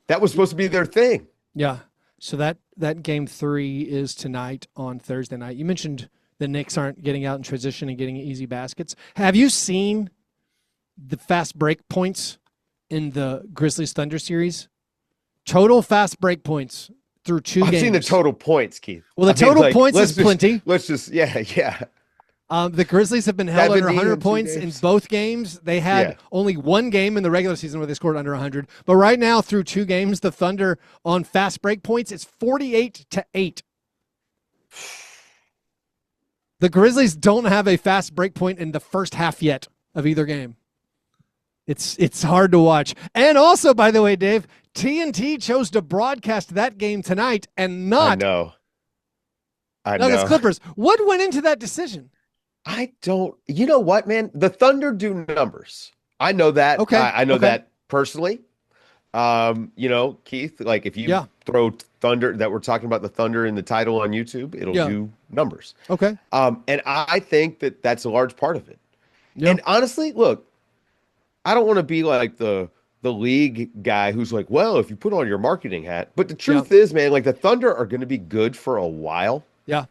that was supposed to be their thing. Yeah. So that game 3 is tonight on Thursday night. You mentioned the Knicks aren't getting out in transition and getting easy baskets. Have you seen the fast break points in the Grizzlies Thunder series? Total fast break points through 2 games. I've seen the total points, Keith. Well, the total points is plenty. Yeah. The Grizzlies have been held under 100 points in both games. They had only 1 game in the regular season where they scored under 100. But right now, through 2 games, the Thunder on fast break points is 48-8. The Grizzlies don't have a fast break point in the first half yet of either game. It's hard to watch. And also, by the way, Dave, TNT chose to broadcast that game tonight and not Nuggets Clippers. What went into that decision? You know what, man? The Thunder do numbers. I know that. Okay. I know that personally. Keith, like if you throw Thunder, that we're talking about the Thunder in the title on YouTube, it'll do numbers. Okay. And I think that that's a large part of it. Yeah. And honestly, look, I don't want to be like the league guy who's like, well, if you put on your marketing hat, but the truth is, man, like the Thunder are going to be good for a while. Yeah.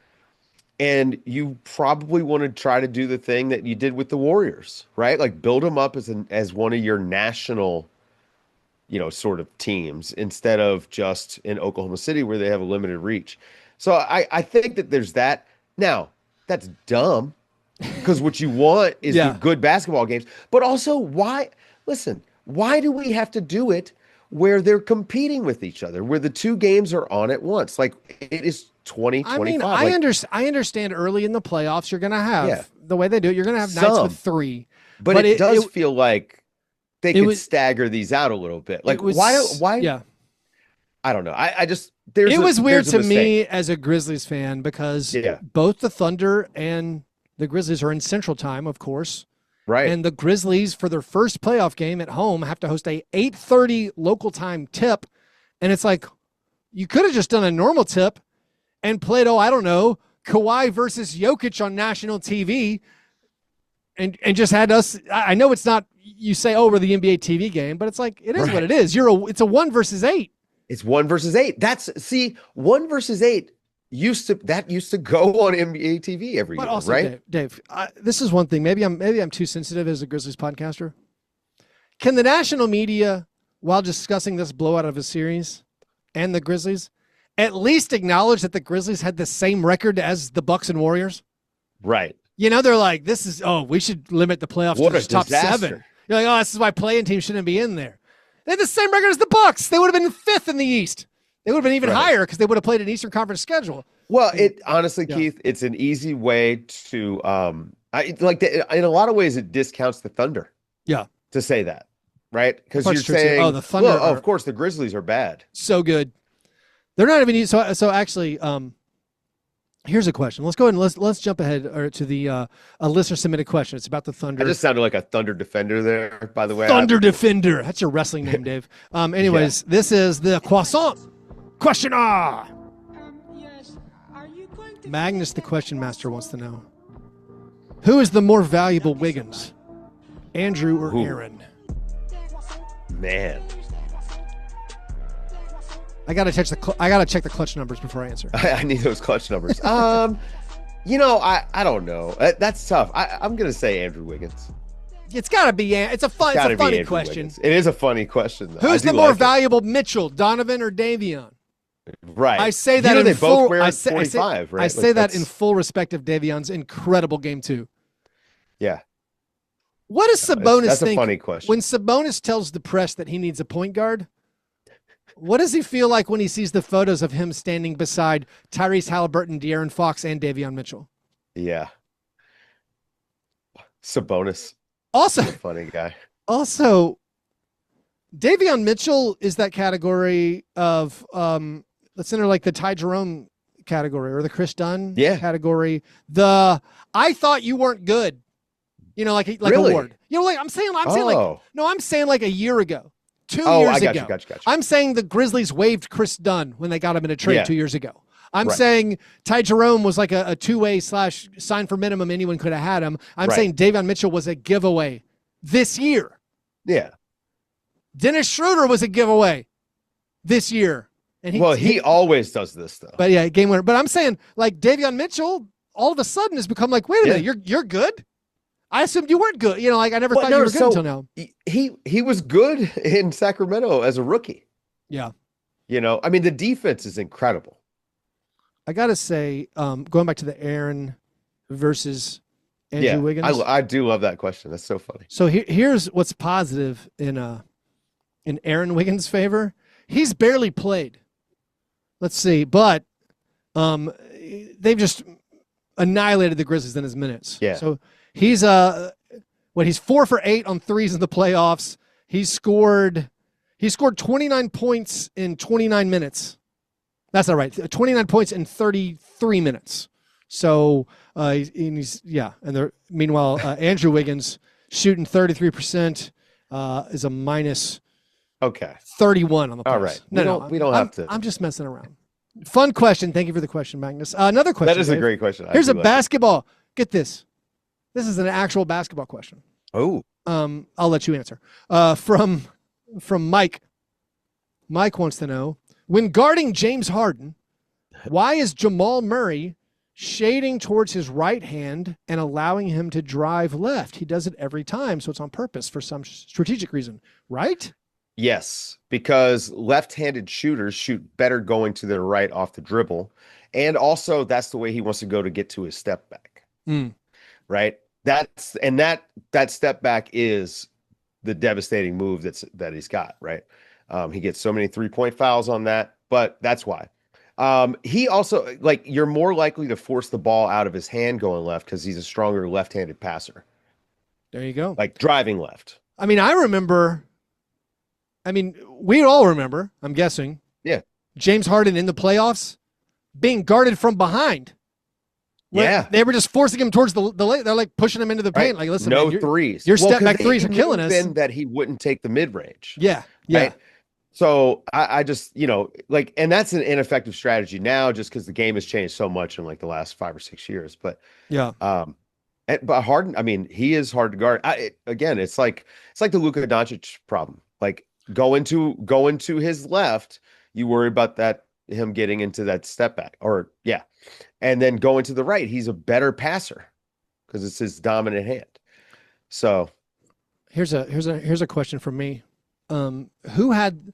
And you probably want to try to do the thing that you did with the Warriors, right? Like build them up as one of your national, sort of teams instead of just in Oklahoma City where they have a limited reach. So I think that there's that. Now, that's dumb because what you want is the good basketball games. But also, why do we have to do it where they're competing with each other, where the 2 games are on at once? Like it is 2025. I mean, I understand early in the playoffs you're going to have the way they do it. You're going to have nights with 3. But it does feel like they could stagger these out a little bit. Like why? Yeah. I don't know. It was weird to me as a Grizzlies fan because both the Thunder and the Grizzlies are in Central Time, of course. Right. And the Grizzlies, for their first playoff game at home, have to host a 8:30 local time tip. And it's like, you could have just done a normal tip and played, Kawhi versus Jokic on national TV and just had us. I know it's not, you say, we're the NBA TV game, but it's like, it is what it is. It's a 1 versus 8. It's 1 versus 8. 1 versus 8 used to go on NBA TV every year, also, right? Dave, this is one thing. Maybe I'm too sensitive as a Grizzlies podcaster. Can the national media, while discussing this blowout of a series and the Grizzlies, at least acknowledge that the Grizzlies had the same record as the Bucks and Warriors? Right. They're like, we should limit the playoffs to the top 7. You're like, this is why play-in teams shouldn't be in there. They had the same record as the Bucks. They would have been 5th in the East. They would have been even higher because they would have played an Eastern Conference schedule. Well, Keith, it's an easy way to in a lot of ways it discounts the Thunder. Yeah. To say that, right? Because you're saying, the Thunder. Of course, the Grizzlies are bad. So good. They're not even so actually. Here's a question. Let's go ahead and let's jump ahead to the a listener submitted question. It's about the Thunder. I just sounded like a Thunder defender there, by the way. Thunder defender. That's your wrestling name, Dave. Anyways, this is the croissant questioner. Magnus, the question master, wants to know: who is the more valuable Wiggins, Andrew or Aaron? Man. I gotta check the clutch numbers before I answer. I need those clutch numbers. I don't know. That's tough. I'm gonna say Andrew Wiggins. It's gotta be. It's a funny question. Wiggins. It is a funny question, though. Who's the more valuable, Mitchell, Donovan, or Davion? Right. I say that they both wear 45, right? I say that in full respect of Davion's incredible game 2. Yeah. What does Sabonis think? That's a funny question. When Sabonis tells the press that he needs a point guard, what does he feel like when he sees the photos of him standing beside Tyrese Halliburton, De'Aaron Fox, and Davion Mitchell? Yeah. Sabonis. Also, a funny guy. Also, Davion Mitchell is that category of let's enter like the Ty Jerome category or the Chris Dunn category. The I thought you weren't good. Like really? award. I'm saying like a year ago. 2 years ago. Gotcha. I'm saying the Grizzlies waived Chris Dunn when they got him in a trade 2 years ago. I'm saying Ty Jerome was like a 2-way / sign for minimum. Anyone could have had him. I'm saying Davion Mitchell was a giveaway this year. Yeah. Dennis Schroeder was a giveaway this year. And he always does this though. But yeah, game winner. But I'm saying like Davion Mitchell all of a sudden has become like, wait a minute, you're good. I assumed you weren't good. Like I never Well, thought no, you were good so until now. he was good in Sacramento as a rookie. Yeah. I mean, the defense is incredible. I got to say, going back to the Aaron versus Andrew Yeah, Wiggins. I do love that question. That's so funny. So here's what's positive in Aaron Wiggins' favor. He's barely played. Let's see, but they've just annihilated the Grizzlies in his minutes. Yeah. So he's he's 4 for 8 on threes in the playoffs. He scored 29 points in 29 minutes. That's not right. 29 points in 33 minutes. So he's and meanwhile Andrew Wiggins shooting 33% is a minus 31 on the playoffs. All right. We don't have to. I'm just messing around. Fun question. Thank you for the question, Magnus. Another question. That is Dave. a great question. Here's a basketball. Get this. This is an actual basketball question. Oh. I'll let you answer. From Mike. Mike wants to know, when guarding James Harden, why is Jamal Murray shading towards his right hand and allowing him to drive left? He does it every time, so it's on purpose for some strategic reason, right? Yes, because left-handed shooters shoot better going to their right off the dribble. And also that's the way he wants to go to get to his step back. Right? That step back is the devastating move that he's got, right? He gets so many 3-point fouls on that, but that's why. He also, you're more likely to force the ball out of his hand going left because he's a stronger left-handed passer. There you go. Like driving left. I mean, we all remember, I'm guessing. Yeah. James Harden in the playoffs being guarded from behind. Yeah. They were just forcing him towards the lane. They're like pushing him into the paint. Like, listen, no man, threes. Your step back threes are killing us. That he wouldn't take the mid-range. Yeah. Yeah. Right? So I just, and that's an ineffective strategy now just because the game has changed so much in the last 5 or 6 years. But yeah. But Harden, I mean, he is hard to guard. Again, it's like the Luka Doncic problem. Go into his left, you worry about him getting into that step back, and then go into the right. He's a better passer because it's his dominant hand. So here's a question from me. Who had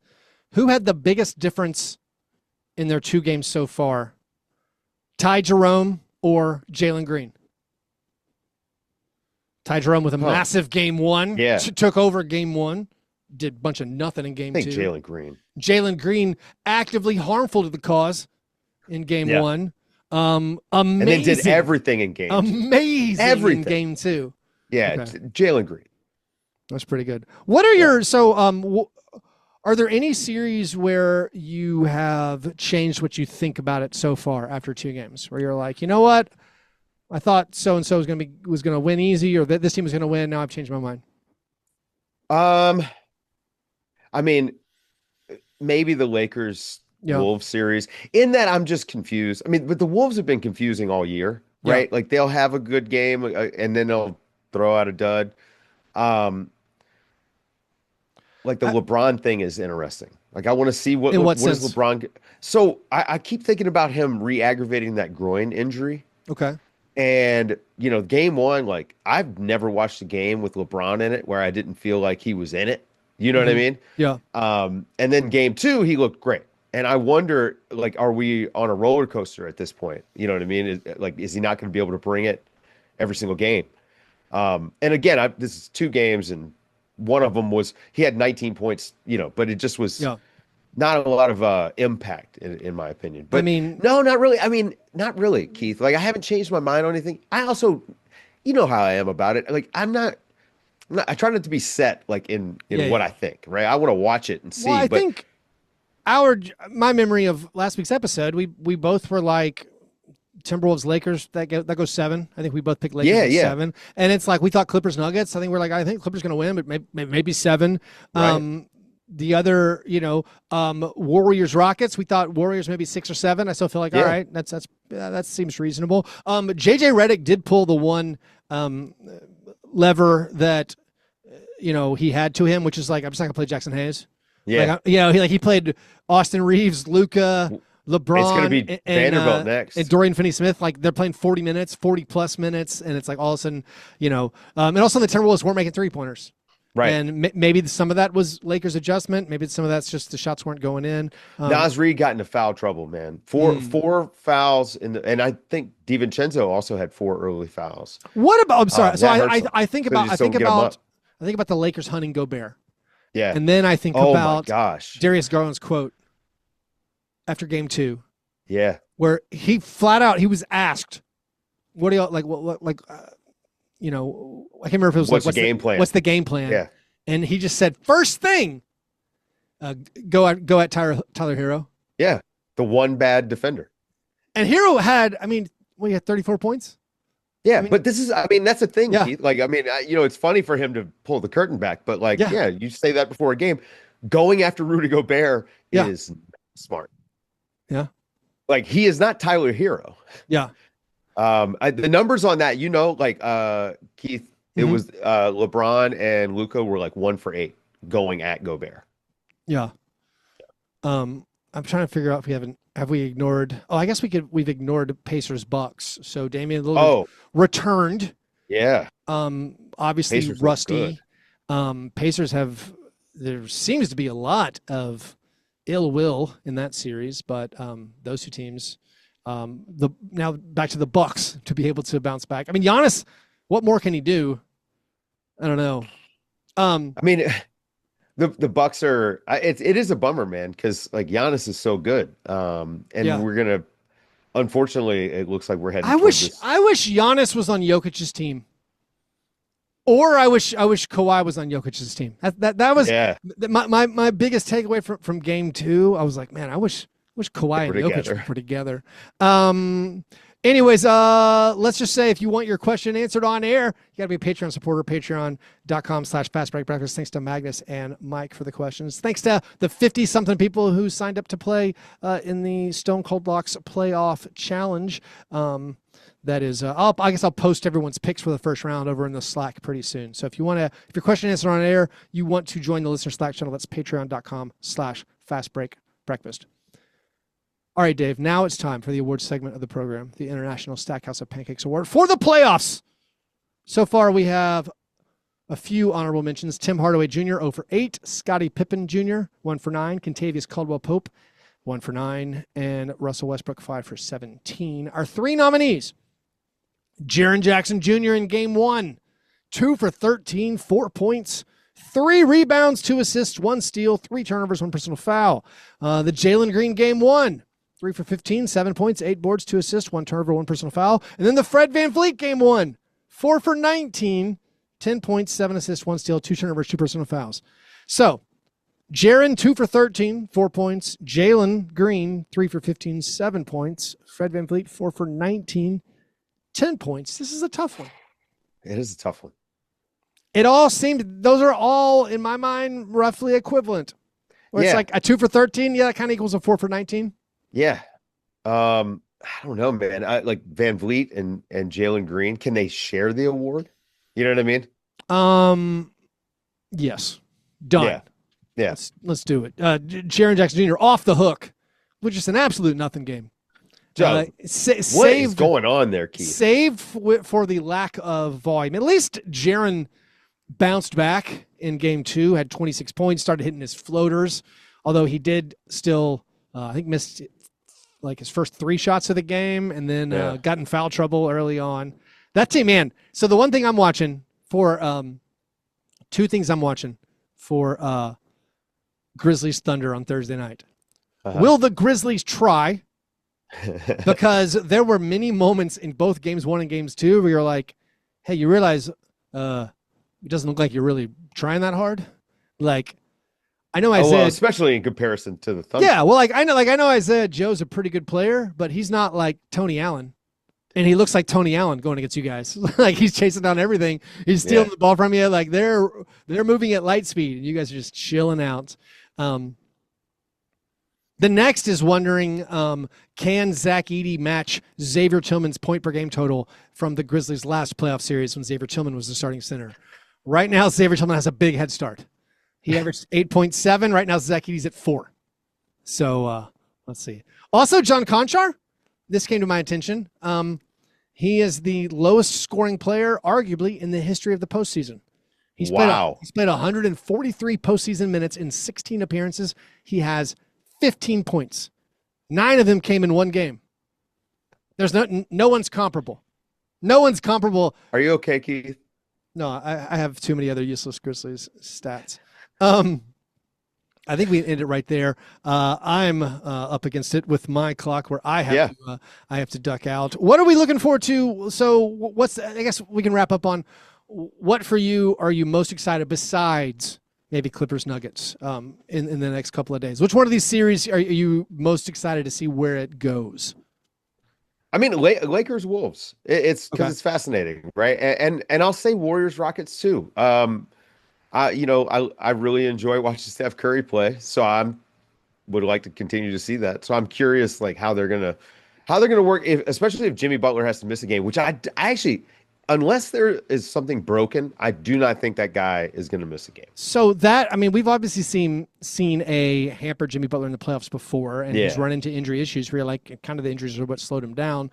the biggest difference in their 2 games so far? Ty Jerome or Jalen Green? Ty Jerome with a massive game 1. Yeah. Took over game 1. Did a bunch of nothing in game 2. Jalen Green. Jalen Green actively harmful to the cause in game 1. Amazing. And then did everything in game 2. Amazing everything. In game 2. Yeah, okay. Jalen Green. That's pretty good. What are your are there any series where you have changed what you think about it so far after 2 games where you're like, you know what? I thought so and so was going to win easy, or that this team was going to win. Now I've changed my mind. I mean, maybe the Lakers Wolves series. In that, I'm just confused. I mean, but the Wolves have been confusing all year, right? Yeah. They'll have a good game and then they'll throw out a dud. The LeBron thing is interesting. I want to see what does LeBron. So I keep thinking about him re-aggravating that groin injury. Okay. And game 1, I've never watched a game with LeBron in it where I didn't feel like he was in it. You know what I mean? Yeah. And then game 2, he looked great. And I wonder, are we on a roller coaster at this point? You know what I mean? Is he not going to be able to bring it every single game? And again, this is 2 games, and one of them he had 19 points, but it just was not a lot of impact in my opinion. But no, not really. I mean, not really, Keith. I haven't changed my mind on anything. I also, how I am about it. I try not to be set in what I think, right? I want to watch it and see. Well, I think my memory of last week's episode, we both were like Timberwolves Lakers that goes 7. I think we both picked Lakers 7, and it's we thought Clippers Nuggets. I think I think Clippers going to win, but maybe 7. Right. The other, Warriors Rockets. We thought Warriors maybe 6 or 7. I still feel all right, that seems reasonable. JJ Redick did pull the one lever that he had to him, which is I'm just not gonna play Jackson Hayes. Yeah, he played Austin Reeves, Luka, LeBron It's going to be Vanderbilt next. and Dorian Finney-Smith, like they're playing 40 minutes, 40 plus minutes, and it's like all of a sudden, and also the Timberwolves weren't making 3-pointers. Right. And maybe some of that was Lakers' adjustment. Maybe some of that's just the shots weren't going in. Nas Reed got into foul trouble, man. Four fouls and I think DiVincenzo also had 4 early fouls. What about? I'm sorry. So I think about the Lakers hunting Gobert. Yeah. And then I think about gosh. Darius Garland's quote after game 2. Yeah. Where he flat out he was asked, "What do y'all like? I can't remember if it was what's the game plan? What's the game plan?" Yeah. And he just said, first thing, go at Tyler Hero. Yeah. The one bad defender. And Hero had, he had 34 points. Yeah. But that's the thing, Yeah. Keith. Like, it's funny for him to pull the curtain back, but you say that before a game. Going after Rudy Gobert is smart. Yeah. Like, he is not Tyler Hero. Yeah. The numbers on that, Keith, it was LeBron and Luka were like 1 for 8 going at Gobert. Yeah. I'm trying to figure out if have we ignored. Oh, I guess we've ignored Pacers Bucks. So Damian Lillard returned. Yeah. Obviously Pacers rusty. Pacers there seems to be a lot of ill will in that series, but those two teams. Now back to the Bucks to be able to bounce back. Giannis, what more can he do? I don't know. The Bucks are. It is a bummer, man, because like Giannis is so good, we're gonna. Unfortunately, it looks like we're heading. I wish Giannis was on Jokic's team, or I wish Kawhi was on Jokic's team. That was my biggest takeaway from game 2. I was like, man, I wish Kawhi and Jokic were together. Anyways, let's just say if you want your question answered on air, you got to be a Patreon supporter, patreon.com/Fastbreak Breakfast. Thanks to Magnus and Mike for the questions. Thanks to the 50-something people who signed up to play in the Stone Cold Locks Playoff Challenge. That is, I guess I'll post everyone's picks for the first round over in the Slack pretty soon. So if your question answered on air, you want to join the listener Slack channel, that's patreon.com/Fastbreak Breakfast. All right, Dave, now it's time for the awards segment of the program, the International Stackhouse of Pancakes Award for the playoffs. So far, we have a few honorable mentions. Tim Hardaway Jr., 0 for 8. Scottie Pippen Jr., 1 for 9. Kentavious Caldwell-Pope, 1 for 9. And Russell Westbrook, 5 for 17. Our 3 nominees, Jaren Jackson Jr. in Game 1, 2 for 13, 4 points, 3 rebounds, 2 assists, 1 steal, 3 turnovers, 1 personal foul. The Jalen Green Game 1, 3 for 15, 7 points, 8 boards, 2 assists, 1 turnover, 1 personal foul. And then the Fred VanVleet Game 1, 4 for 19, 10 points, 7 assists, 1 steal, 2 turnovers, 2 personal fouls. So, Jaren, 2 for 13, 4 points. Jalen Green, 3 for 15, 7 points. Fred VanVleet, 4 for 19, 10 points. This is a tough one. It is a tough one. It all seemed, those are all, in my mind, roughly equivalent. Where it's like a 2 for 13, that kind of equals a 4 for 19. Yeah. I don't know, man. Like Van Vliet and Jalen Green, can they share the award? You know what I mean? Yes. Done. Yeah. Let's do it. Jaren Jackson Jr. off the hook, which is an absolute nothing game. What is going on there, Keith? Saved for the lack of volume. At least Jaren bounced back in Game 2, had 26 points, started hitting his floaters, although he did still, I think, missed like his first 3 shots of the game, and then got in foul trouble early on. That team, man. So the one thing I'm watching for, 2 things I'm watching for Grizzlies Thunder on Thursday night. Will the Grizzlies try? Because there were many moments in both Games 1 and Games 2 where you're like, hey, you realize it doesn't look like you're really trying that hard. Like, I know Isaiah, especially in comparison to the Thunder. Yeah, well, I know Isaiah Joe's a pretty good player, but he's not like Tony Allen, and he looks like Tony Allen going against you guys. Like he's chasing down everything, he's stealing the ball from you. Like they're moving at light speed, and you guys are just chilling out. The next is wondering, can Zach Edey match Xavier Tillman's point per game total from the Grizzlies' last playoff series when Xavier Tillman was the starting center? Right now, Xavier Tillman has a big head start. He averaged 8.7. Right now, Zach Edey's at 4. So Let's see. Also, John Conchar. This came to my attention. He is the lowest scoring player, arguably, in the history of the postseason. He's played 143 postseason minutes in 16 appearances. He has 15 points. 9 of them came in one game. There's no one's comparable. No one's comparable. Are you okay, Keith? No, I have too many other useless Grizzlies stats. I think we end it right there. I'm up against it with my clock where I have to duck out. What are we looking forward to? So I guess we can wrap up on what for you are you most excited besides maybe Clippers Nuggets in the next couple of days? Which one of these series are you most excited to see where it goes? I mean, Lakers Wolves. It's because it's fascinating, right? And I'll say Warriors Rockets too. I really enjoy watching Steph Curry play, so would like to continue to see that. So I'm curious, like how they're gonna work, especially if Jimmy Butler has to miss a game, which I actually, unless there is something broken, I do not think that guy is gonna miss a game. So we've obviously seen a hampered Jimmy Butler in the playoffs before, and he's run into injury issues where like kind of the injuries are what slowed him down.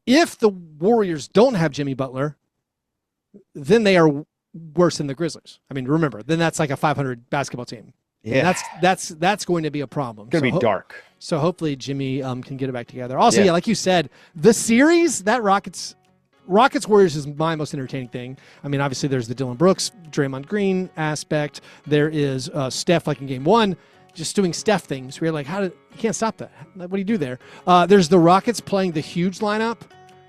If the Warriors don't have Jimmy Butler, then they are worse than the Grizzlies. I mean, remember, then that's like a 500 basketball team. Yeah, and that's going to be a problem. It's going to be dark. So hopefully Jimmy can get it back together. Also, like you said, the series that Rockets Warriors is my most entertaining thing. I mean, obviously there's the Dylan Brooks, Draymond Green aspect. There is Steph, like in game one, just doing Steph things. Where you're like, you can't stop that. What do you do there? There's the Rockets playing the huge lineup.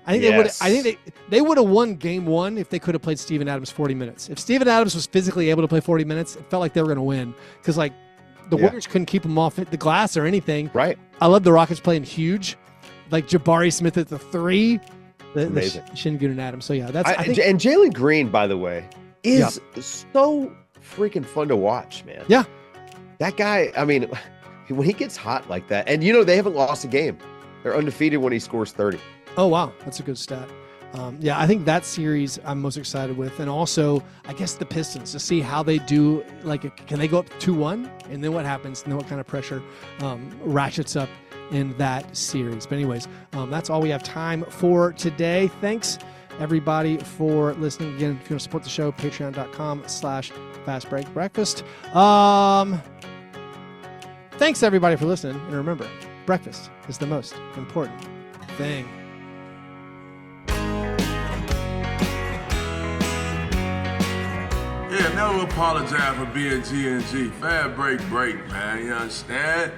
I think they would have won game one if they could have played Steven Adams 40 minutes. If Steven Adams was physically able to play 40 minutes, it felt like they were going to win because like the Warriors couldn't keep him off the glass or anything. Right. I love the Rockets playing huge, like Jabari Smith at the 3. Amazing. Shingun and Adams. So yeah, and Jalen Green, by the way, is so freaking fun to watch, man. Yeah. That guy, I mean, when he gets hot like that, and they haven't lost a game. They're undefeated when he scores 30. Oh, wow. That's a good stat. I think that series I'm most excited with. And also, I guess the Pistons to see how they do. Like, can they go up 2-1? And then what happens? And then what kind of pressure ratchets up in that series? But anyways, that's all we have time for today. Thanks, everybody, for listening. Again, if you want to support the show, patreon.com/Fastbreak Breakfast. Thanks, everybody, for listening. And remember, breakfast is the most important thing. Yeah, never apologize for being G&G. Fastbreak break, man. You understand?